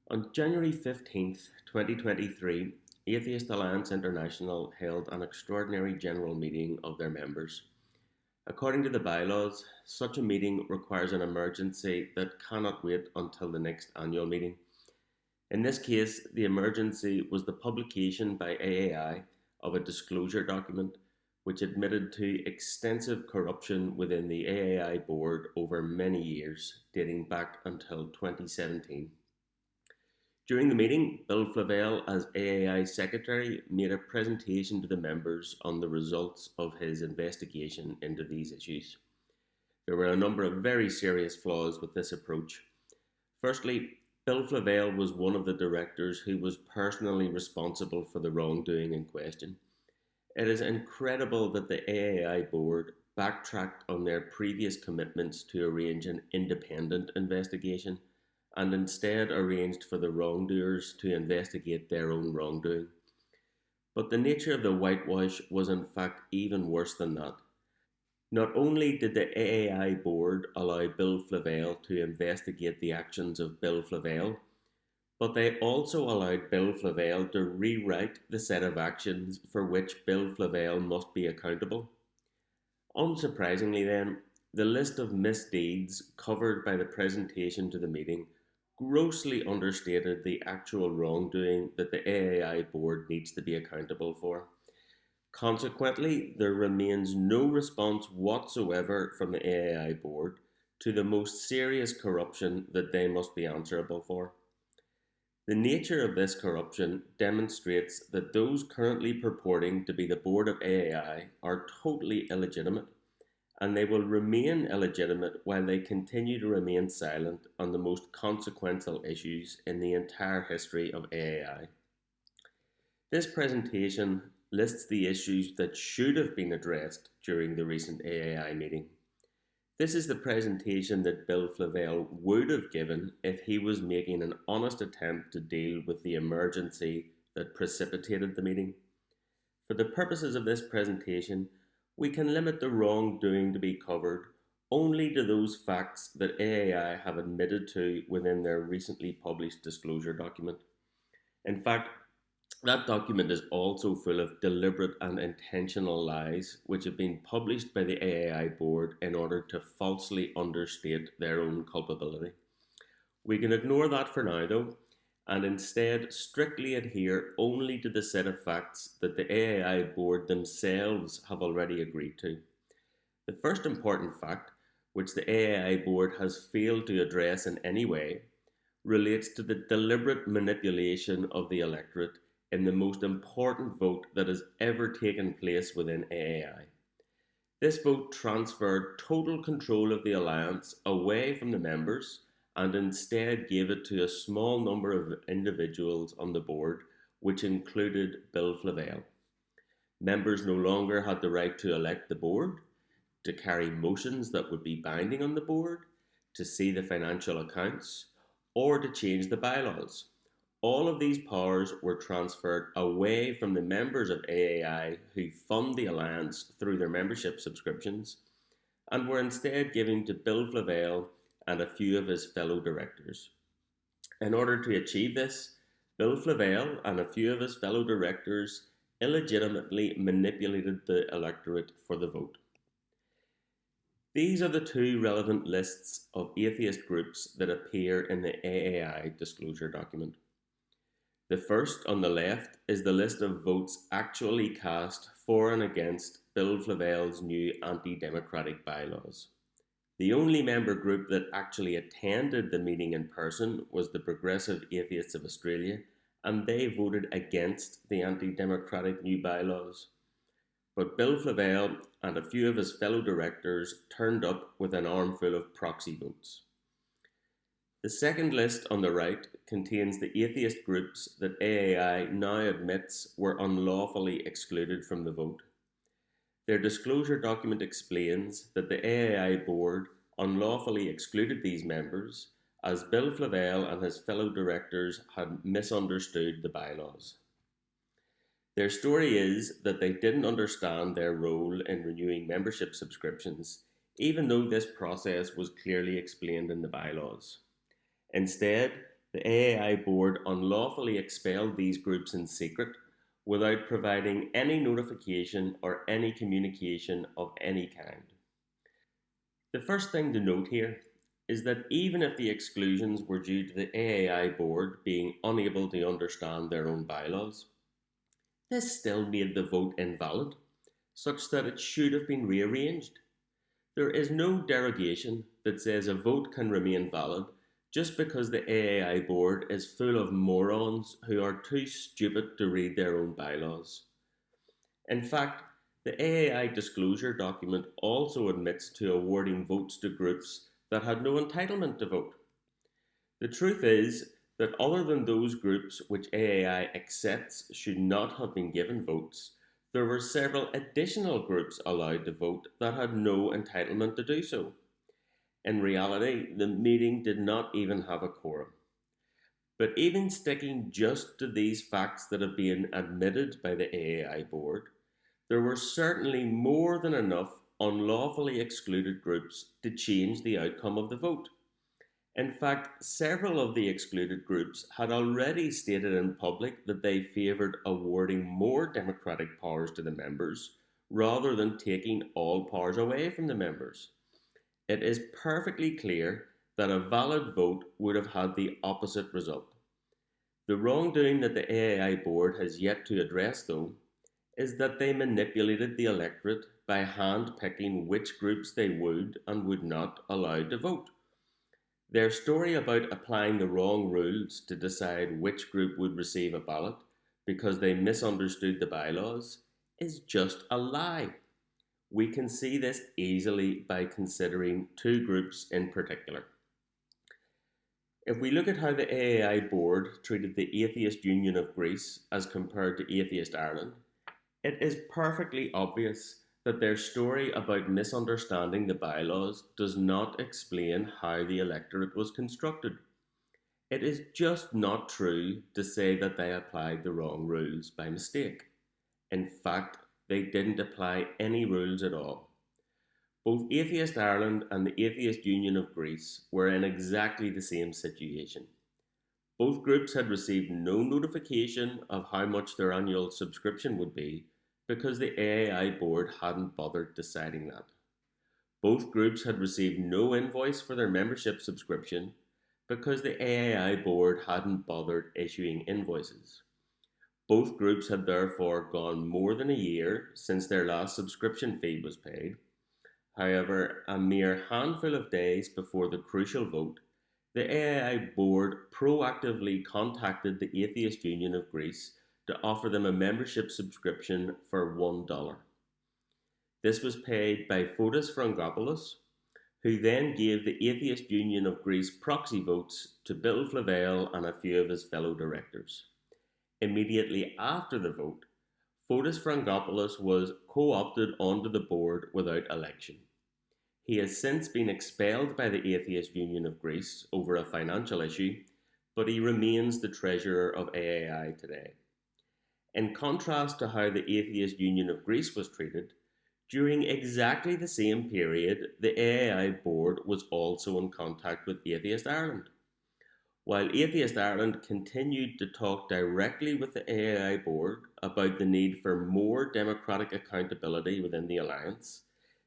On January 15th, 2023, Atheist Alliance International held an extraordinary general meeting of their members. According to the bylaws, such a meeting requires an emergency that cannot wait until the next annual meeting. In this case, the emergency was the publication by AAI of a disclosure document which admitted to extensive corruption within the AAI board over many years, dating back until 2017. During the meeting, Bill Flavelle, as AAI Secretary, made a presentation to the members on the results of his investigation into these issues. There were a number of very serious flaws with this approach. Firstly, Bill Flavelle was one of the directors who was personally responsible for the wrongdoing in question. It is incredible that the AAI board backtracked on their previous commitments to arrange an independent investigation and instead arranged for the wrongdoers to investigate their own wrongdoing. But the nature of the whitewash was in fact even worse than that. Not only did the AAI board allow Bill Flavelle to investigate the actions of Bill Flavelle, but they also allowed Bill Flavelle to rewrite the set of actions for which Bill Flavelle must be accountable. Unsurprisingly, then, the list of misdeeds covered by the presentation to the meeting grossly understated the actual wrongdoing that the AAI board needs to be accountable for. Consequently, there remains no response whatsoever from the AAI board to the most serious corruption that they must be answerable for. The nature of this corruption demonstrates that those currently purporting to be the board of AAI are totally illegitimate, and they will remain illegitimate while they continue to remain silent on the most consequential issues in the entire history of AAI. This presentation lists the issues that should have been addressed during the recent AAI meeting. This is the presentation that Bill Flavelle would have given if he was making an honest attempt to deal with the emergency that precipitated the meeting. For the purposes of this presentation, we can limit the wrongdoing to be covered only to those facts that AAI have admitted to within their recently published disclosure document. In fact, that document is also full of deliberate and intentional lies which have been published by the AAI board in order to falsely understate their own culpability. We can ignore that for now though, and instead strictly adhere only to the set of facts that the AAI board themselves have already agreed to. The first important fact, which the AAI board has failed to address in any way, relates to the deliberate manipulation of the electorate in the most important vote that has ever taken place within AAI. This vote transferred total control of the alliance away from the members and instead gave it to a small number of individuals on the board, which included Bill Flavelle. Members no longer had the right to elect the board, to carry motions that would be binding on the board, to see the financial accounts, or to change the bylaws. All of these powers were transferred away from the members of AAI who fund the alliance through their membership subscriptions and were instead given to Bill Flavelle and a few of his fellow directors. In order to achieve this, Bill Flavelle and a few of his fellow directors illegitimately manipulated the electorate for the vote. These are the two relevant lists of atheist groups that appear in the AAI disclosure document. The first on the left is the list of votes actually cast for and against Bill Flavelle's new anti-democratic bylaws. The only member group that actually attended the meeting in person was the Progressive Atheists of Australia, and they voted against the anti-democratic new bylaws. But Bill Flavelle and a few of his fellow directors turned up with an armful of proxy votes. The second list on the right contains the atheist groups that AAI now admits were unlawfully excluded from the vote. Their disclosure document explains that the AAI board unlawfully excluded these members as Bill Flavelle and his fellow directors had misunderstood the bylaws. Their story is that they didn't understand their role in renewing membership subscriptions, even though this process was clearly explained in the bylaws. Instead, the AAI board unlawfully expelled these groups in secret without providing any notification or any communication of any kind. The first thing to note here is that even if the exclusions were due to the AAI board being unable to understand their own bylaws, this still made the vote invalid, such that it should have been rearranged. There is no derogation that says a vote can remain valid just because the AAI board is full of morons who are too stupid to read their own bylaws. In fact, the AAI disclosure document also admits to awarding votes to groups that had no entitlement to vote. The truth is that other than those groups which AAI accepts should not have been given votes, there were several additional groups allowed to vote that had no entitlement to do so. In reality, the meeting did not even have a quorum. But even sticking just to these facts that have been admitted by the AAI board, there were certainly more than enough unlawfully excluded groups to change the outcome of the vote. In fact, several of the excluded groups had already stated in public that they favoured awarding more democratic powers to the members rather than taking all powers away from the members. It is perfectly clear that a valid vote would have had the opposite result. The wrongdoing that the AAI board has yet to address, though, is that they manipulated the electorate by hand picking which groups they would and would not allow to vote. Their story about applying the wrong rules to decide which group would receive a ballot because they misunderstood the bylaws is just a lie. We can see this easily by considering two groups in particular. If we look at how the AAI board treated the Atheist Union of Greece as compared to Atheist Ireland, it is perfectly obvious that their story about misunderstanding the bylaws does not explain how the electorate was constructed. It is just not true to say that they applied the wrong rules by mistake. In fact, they didn't apply any rules at all. Both Atheist Ireland and the Atheist Union of Greece were in exactly the same situation. Both groups had received no notification of how much their annual subscription would be because the AAI board hadn't bothered deciding that. Both groups had received no invoice for their membership subscription because the AAI board hadn't bothered issuing invoices. Both groups had therefore gone more than a year since their last subscription fee was paid. However, a mere handful of days before the crucial vote, the AAI board proactively contacted the Atheist Union of Greece to offer them a membership subscription for $1. This was paid by Fotis Frangopoulos, who then gave the Atheist Union of Greece proxy votes to Bill Flavelle and a few of his fellow directors. Immediately after the vote, Fotis Frangopoulos was co-opted onto the board without election. He has since been expelled by the Atheist Union of Greece over a financial issue, but he remains the treasurer of AAI today. In contrast to how the Atheist Union of Greece was treated, during exactly the same period, the AAI board was also in contact with Atheist Ireland. While Atheist Ireland continued to talk directly with the AAI board about the need for more democratic accountability within the alliance,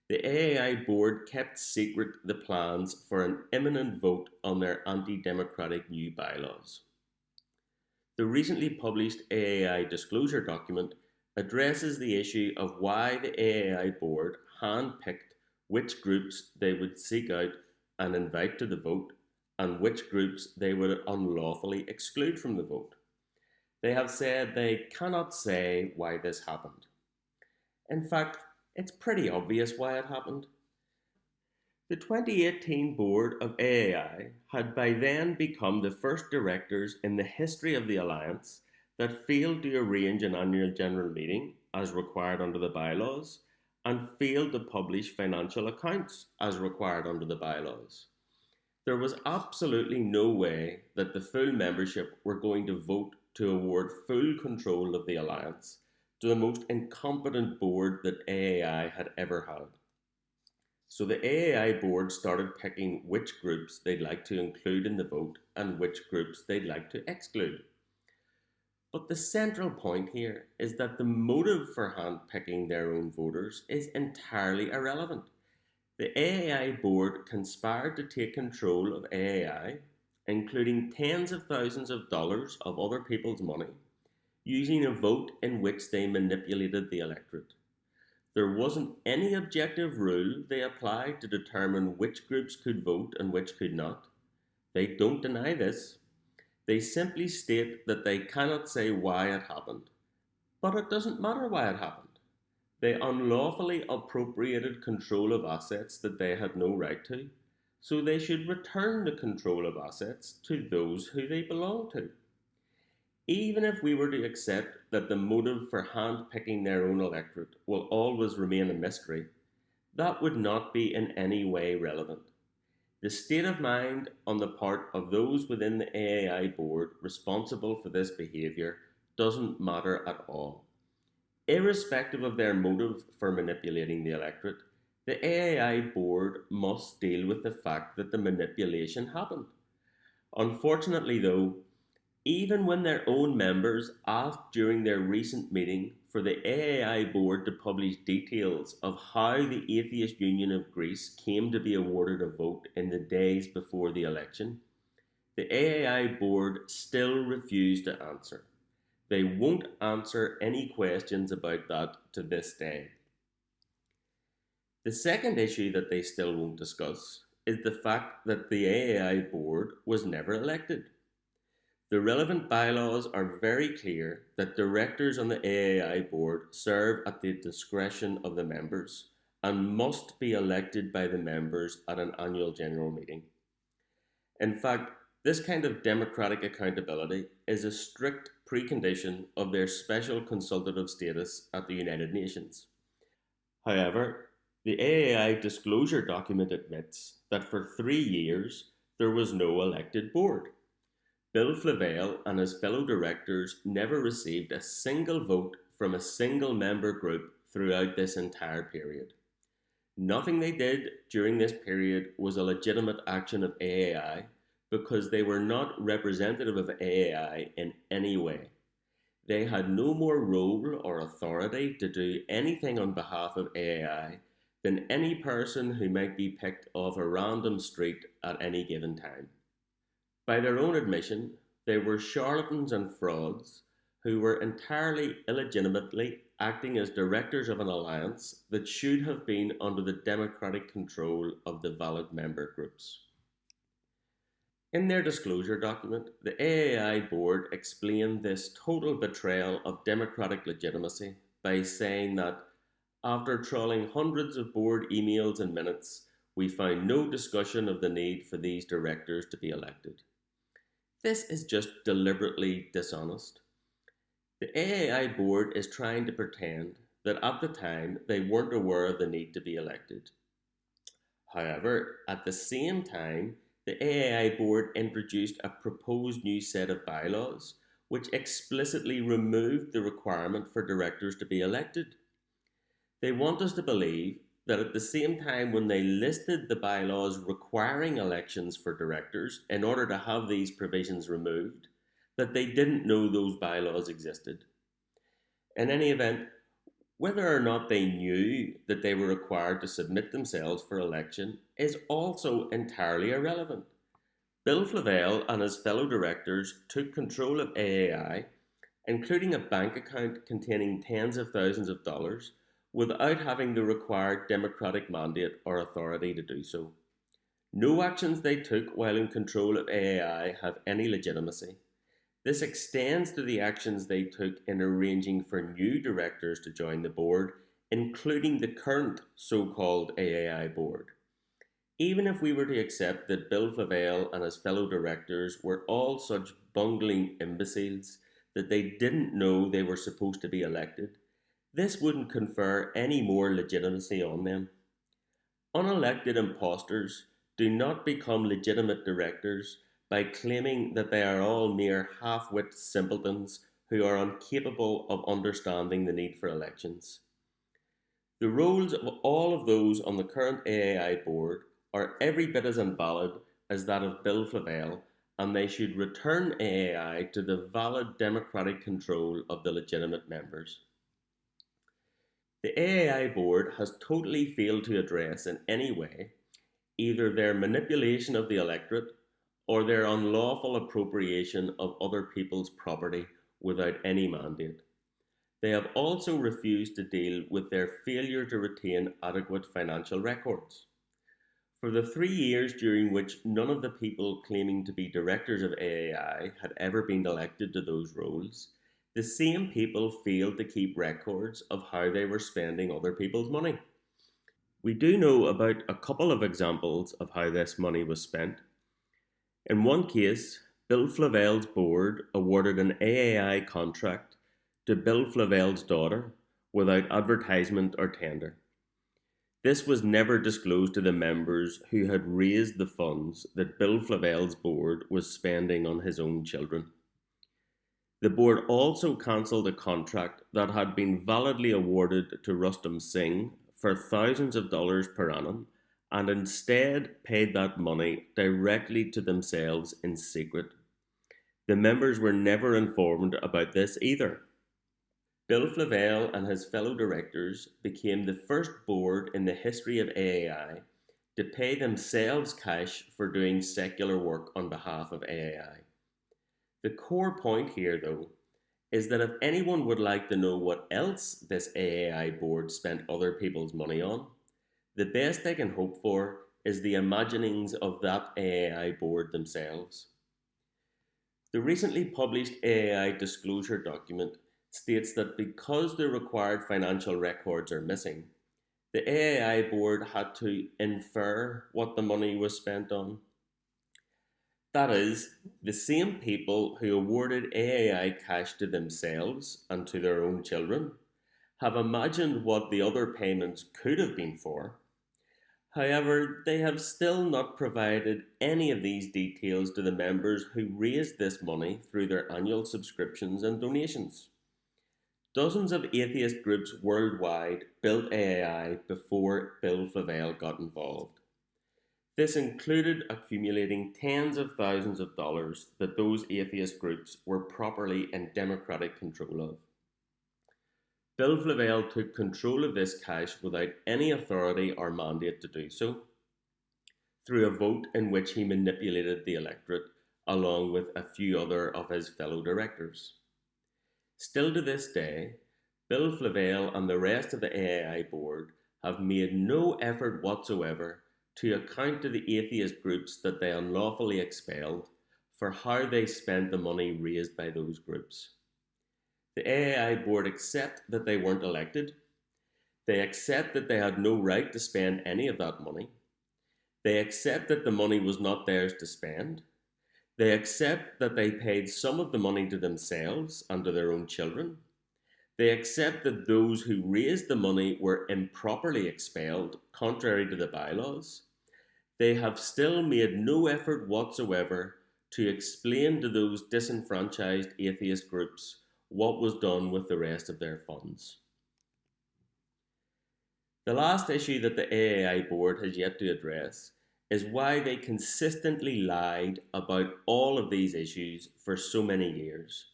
the AAI board kept secret the plans for an imminent vote on their anti-democratic new bylaws. The recently published AAI disclosure document addresses the issue of why the AAI board handpicked which groups they would seek out and invite to the vote and which groups they would unlawfully exclude from the vote. They have said they cannot say why this happened. In fact, it's pretty obvious why it happened. The 2018 board of AAI had by then become the first directors in the history of the alliance that failed to arrange an annual general meeting as required under the bylaws and failed to publish financial accounts as required under the bylaws. There was absolutely no way that the full membership were going to vote to award full control of the alliance to the most incompetent board that AAI had ever had. So the AAI board started picking which groups they'd like to include in the vote and which groups they'd like to exclude. But the central point here is that the motive for handpicking their own voters is entirely irrelevant. The AAI board conspired to take control of AAI, including tens of thousands of dollars of other people's money, using a vote in which they manipulated the electorate. There wasn't any objective rule they applied to determine which groups could vote and which could not. They don't deny this. They simply state that they cannot say why it happened. But it doesn't matter why it happened. They unlawfully appropriated control of assets that they had no right to, so they should return the control of assets to those who they belong to. Even if we were to accept that the motive for handpicking their own electorate will always remain a mystery, that would not be in any way relevant. The state of mind on the part of those within the AAI board responsible for this behaviour doesn't matter at all. Irrespective of their motive for manipulating the electorate, the AAI board must deal with the fact that the manipulation happened. Unfortunately, though, even when their own members asked during their recent meeting for the AAI board to publish details of how the Atheist Union of Greece came to be awarded a vote in the days before the election, the AAI board still refused to answer. They won't answer any questions about that to this day. The second issue that they still won't discuss is the fact that the AAI board was never elected. The relevant bylaws are very clear that directors on the AAI board serve at the discretion of the members and must be elected by the members at an annual general meeting. In fact, this kind of democratic accountability is a strict precondition of their special consultative status at the United Nations. However, the AAI disclosure document admits that for 3 years there was no elected board. Bill Flavelle and his fellow directors never received a single vote from a single member group throughout this entire period. Nothing they did during this period was a legitimate action of AAI because they were not representative of AAI in any way. They had no more role or authority to do anything on behalf of AAI than any person who might be picked off a random street at any given time. By their own admission, they were charlatans and frauds who were entirely illegitimately acting as directors of an alliance that should have been under the democratic control of the valid member groups. In their disclosure document, the AAI board explained this total betrayal of democratic legitimacy by saying that after trawling hundreds of board emails and minutes, we found no discussion of the need for these directors to be elected. This is just deliberately dishonest. The AAI board is trying to pretend that at the time they weren't aware of the need to be elected. However, at the same time, the AAI board introduced a proposed new set of bylaws which explicitly removed the requirement for directors to be elected. They want us to believe that at the same time when they listed the bylaws requiring elections for directors in order to have these provisions removed, that they didn't know those bylaws existed. In any event, whether or not they knew that they were required to submit themselves for election is also entirely irrelevant. Bill Flavelle and his fellow directors took control of AAI, including a bank account containing tens of thousands of dollars, without having the required democratic mandate or authority to do so. No actions they took while in control of AAI have any legitimacy. This extends to the actions they took in arranging for new directors to join the board, including the current so called AAI board. Even if we were to accept that Bill Flavelle and his fellow directors were all such bungling imbeciles that they didn't know they were supposed to be elected, this wouldn't confer any more legitimacy on them. Unelected impostors do not become legitimate directors by claiming that they are all mere half-wit simpletons who are incapable of understanding the need for elections. The roles of all of those on the current AAI board are every bit as invalid as that of Bill Flavelle, and they should return AAI to the valid democratic control of the legitimate members. The AAI board has totally failed to address in any way either their manipulation of the electorate or their unlawful appropriation of other people's property without any mandate. They have also refused to deal with their failure to retain adequate financial records. For the 3 years during which none of the people claiming to be directors of AAI had ever been elected to those roles, the same people failed to keep records of how they were spending other people's money. We do know about a couple of examples of how this money was spent. In one case, Bill Flavelle's board awarded an AAI contract to Bill Flavelle's daughter without advertisement or tender. This was never disclosed to the members who had raised the funds that Bill Flavelle's board was spending on his own children. The board also cancelled a contract that had been validly awarded to Rustam Singh for thousands of dollars per annum and instead paid that money directly to themselves in secret. The members were never informed about this either. Bill Flavelle and his fellow directors became the first board in the history of AAI to pay themselves cash for doing secular work on behalf of AAI. The core point here, though, is that if anyone would like to know what else this AAI board spent other people's money on, the best they can hope for is the imaginings of that AAI board themselves. The recently published AAI disclosure document states that because the required financial records are missing, the AAI board had to infer what the money was spent on. That is, the same people who awarded AAI cash to themselves and to their own children have imagined what the other payments could have been for. However, they have still not provided any of these details to the members who raised this money through their annual subscriptions and donations. Dozens of atheist groups worldwide built AAI before Bill Flavelle got involved. This included accumulating tens of thousands of dollars that those atheist groups were properly in democratic control of. Bill Flavelle took control of this cash without any authority or mandate to do so, through a vote in which he manipulated the electorate along with a few other of his fellow directors. Still to this day, Bill Flavelle and the rest of the AAI board have made no effort whatsoever to account to the atheist groups that they unlawfully expelled for how they spent the money raised by those groups. The AAI board accept that they weren't elected. They accept that they had no right to spend any of that money. They accept that the money was not theirs to spend. They accept that they paid some of the money to themselves and to their own children. They accept that those who raised the money were improperly expelled, contrary to the bylaws. They have still made no effort whatsoever to explain to those disenfranchised atheist groups what was done with the rest of their funds. The last issue that the AAI board has yet to address is why they consistently lied about all of these issues for so many years.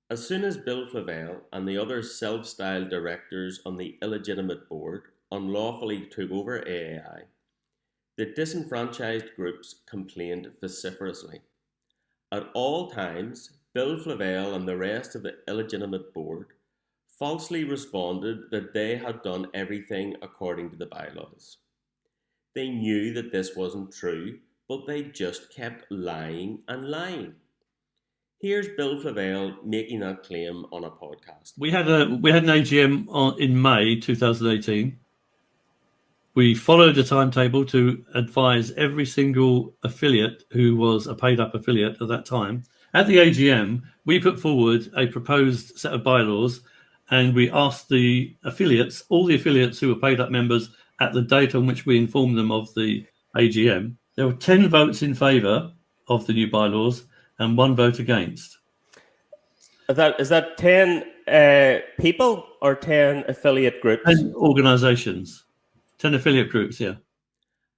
As soon as Bill Flavelle and the other self-styled directors on the illegitimate board unlawfully took over AAI, the disenfranchised groups complained vociferously. At all times, Bill Flavelle and the rest of the illegitimate board falsely responded that they had done everything according to the bylaws. They knew that this wasn't true, but they just kept lying and lying. Here's Bill Flavelle making that claim on a podcast. We had an AGM in May 2018. We followed a timetable to advise every single affiliate who was a paid-up affiliate at that time. At the AGM, we put forward a proposed set of bylaws, and we asked the affiliates, all the affiliates who were paid-up members at the date on which we informed them of the AGM. There were 10 votes in favour of the new bylaws and 1 vote against. Is that 10 people or 10 affiliate groups? 10 organisations, 10 affiliate groups, yeah.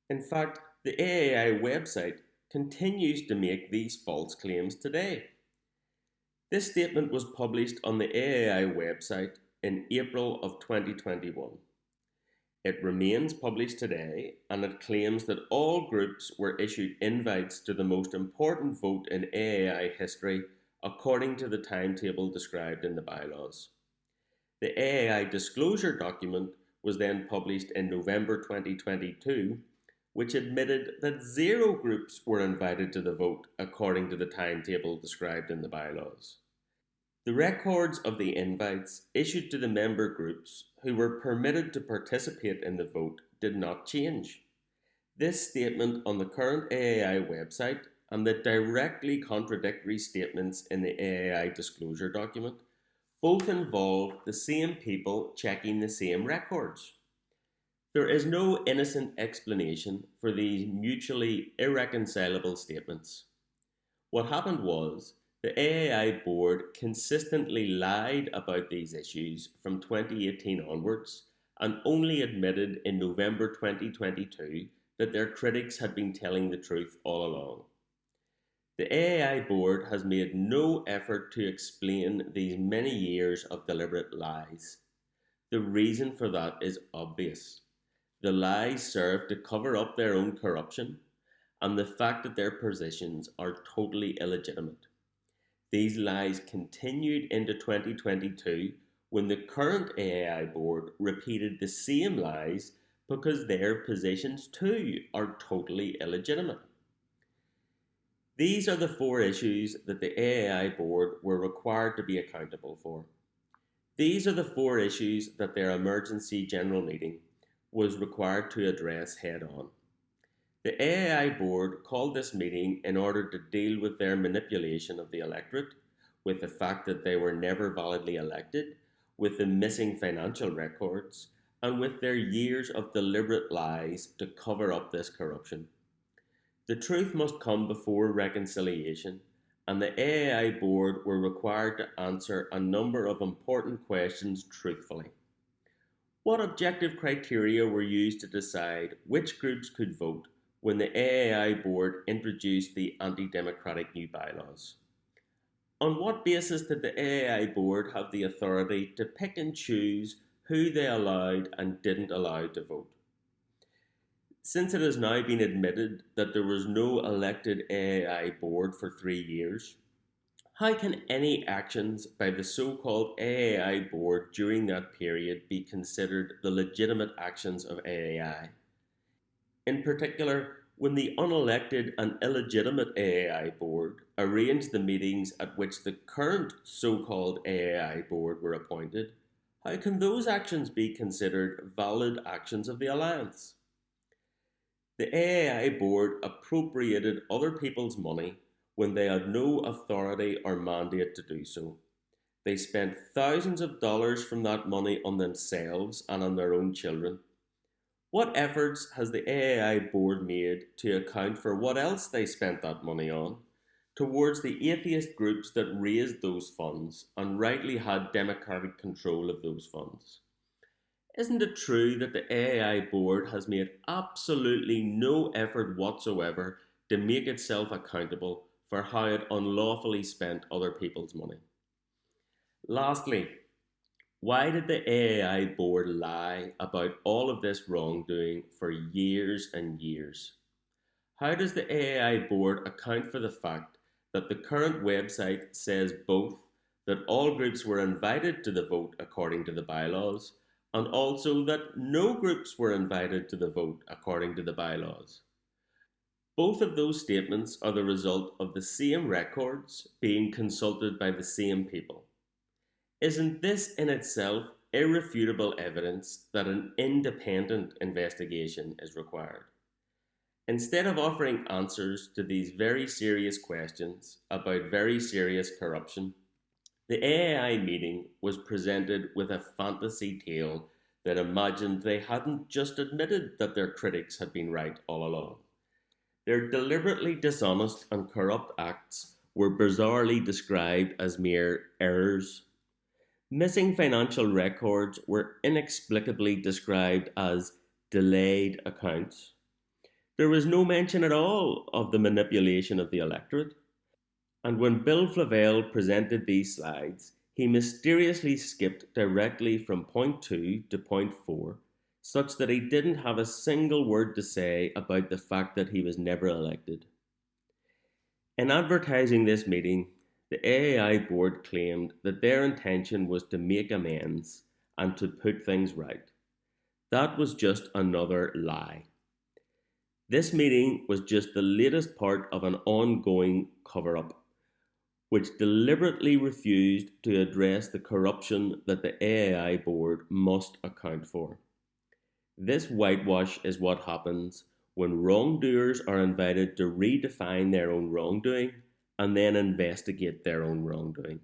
In fact, the AAI website continues to make these false claims today. This statement was published on the AAI website in April of 2021. It remains published today and it claims that all groups were issued invites to the most important vote in AAI history according to the timetable described in the bylaws. The AAI disclosure document was then published in November 2022, which admitted that zero groups were invited to the vote according to the timetable described in the bylaws. The records of the invites issued to the member groups who were permitted to participate in the vote did not change. This statement on the current AAI website and the directly contradictory statements in the AAI disclosure document both involve the same people checking the same records. There is no innocent explanation for these mutually irreconcilable statements. What happened was the AAI board consistently lied about these issues from 2018 onwards and only admitted in November 2022 that their critics had been telling the truth all along. The AAI board has made no effort to explain these many years of deliberate lies. The reason for that is obvious. The lies serve to cover up their own corruption and the fact that their positions are totally illegitimate. These lies continued into 2022 when the current AAI board repeated the same lies because their positions too are totally illegitimate. These are the four issues that the AAI board were required to be accountable for. These are the four issues that their emergency general meeting was required to address head on. The AAI board called this meeting in order to deal with their manipulation of the electorate, with the fact that they were never validly elected, with the missing financial records, and with their years of deliberate lies to cover up this corruption. The truth must come before reconciliation, and the AAI board were required to answer a number of important questions truthfully. What objective criteria were used to decide which groups could vote when the AAI board introduced the anti-democratic new bylaws? On what basis did the AAI board have the authority to pick and choose who they allowed and didn't allow to vote? Since it has now been admitted that there was no elected AAI board for 3 years, how can any actions by the so-called AAI board during that period be considered the legitimate actions of AAI? In particular, when the unelected and illegitimate AAI board arranged the meetings at which the current so-called AAI board were appointed, how can those actions be considered valid actions of the alliance? The AAI board appropriated other people's money when they had no authority or mandate to do so. They spent thousands of dollars from that money on themselves and on their own children. What efforts has the AAI board made to account for what else they spent that money on towards the atheist groups that raised those funds and rightly had democratic control of those funds? Isn't it true that the AAI board has made absolutely no effort whatsoever to make itself accountable for how it unlawfully spent other people's money? Lastly, why did the AAI board lie about all of this wrongdoing for years and years? How does the AAI board account for the fact that the current website says both that all groups were invited to the vote according to the bylaws and also that no groups were invited to the vote according to the bylaws? Both of those statements are the result of the same records being consulted by the same people. Isn't this in itself irrefutable evidence that an independent investigation is required? Instead of offering answers to these very serious questions about very serious corruption, the AAI meeting was presented with a fantasy tale that imagined they hadn't just admitted that their critics had been right all along. Their deliberately dishonest and corrupt acts were bizarrely described as mere errors. Missing financial records were inexplicably described as delayed accounts. There was no mention at all of the manipulation of the electorate. And when Bill Flavelle presented these slides, he mysteriously skipped directly from point 2 to point 4, such that he didn't have a single word to say about the fact that he was never elected. In advertising this meeting, the AAI board claimed that their intention was to make amends and to put things right. That was just another lie. This meeting was just the latest part of an ongoing cover up, which deliberately refused to address the corruption that the AAI board must account for. This whitewash is what happens when wrongdoers are invited to redefine their own wrongdoing and then investigate their own wrongdoing.